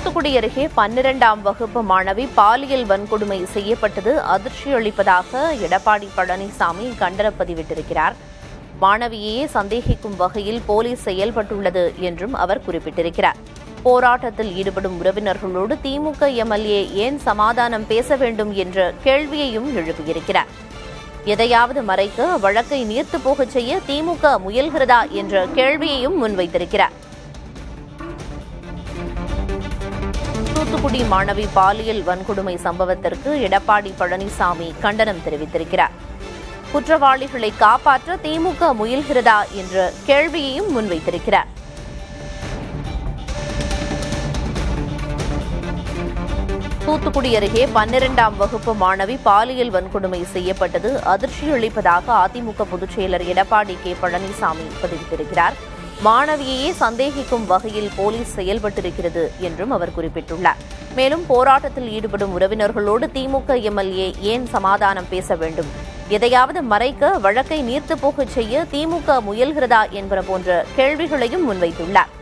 தூத்துக்குடி அருகே 12ஆம் வகுப்பு மாணவி பாலியல் வன்கொடுமை செய்யப்பட்டது அதிர்ச்சியளிப்பதாக எடப்பாடி பழனிசாமி கண்டன பதிவிட்டிருக்கிறார். மாணவியையே சந்தேகிக்கும் வகையில் போலீஸ் செயல்பட்டுள்ளது என்றும் அவர் குறிப்பிட்டிருக்கிறார். போராட்டத்தில் ஈடுபடும் உறவினர்களோடு திமுக எம்எல்ஏ ஏன் சமாதானம் பேச வேண்டும் என்ற கேள்வியையும் எழுப்பியிருக்கிறார். எதையாவது மறைக்க வழக்கை நீர்த்து போகச் செய்ய திமுக முயல்கிறதா என்ற கேள்வியையும் முன்வைத்திருக்கிறார். தூத்துக்குடி மாணவி பாலியல் வன்கொடுமை சம்பவத்திற்கு எடப்பாடி பழனிசாமி கண்டனம் தெரிவித்திருக்கிறார். குற்றவாளிகளை காப்பாற்ற திமுக முயல்கிறதா என்ற கேள்வியையும் முன்வைத்திருக்கிறார். தூத்துக்குடி அருகே 12ஆம் வகுப்பு மாணவி பாலியல் வன்கொடுமை செய்யப்பட்டது அதிர்ச்சியளிப்பதாக அதிமுக பொதுச் செயலர் எடப்பாடி கே பழனிசாமி பதிவிட்டிருக்கிறார். மாணவியையே சந்தேகிக்கும் வகையில் போலீஸ் செயல்பட்டிருக்கிறது என்றும் அவர் குறிப்பிட்டுள்ளார். மேலும் போராட்டத்தில் ஈடுபடும் உறவினர்களோடு திமுக எம்எல்ஏ ஏன் சமாதானம் பேச வேண்டும், எதையாவது மறைக்க வழக்கை நீர்த்து போகச் செய்ய திமுக முயல்கிறதா என்பன போன்ற கேள்விகளையும் முன்வைத்துள்ளார்.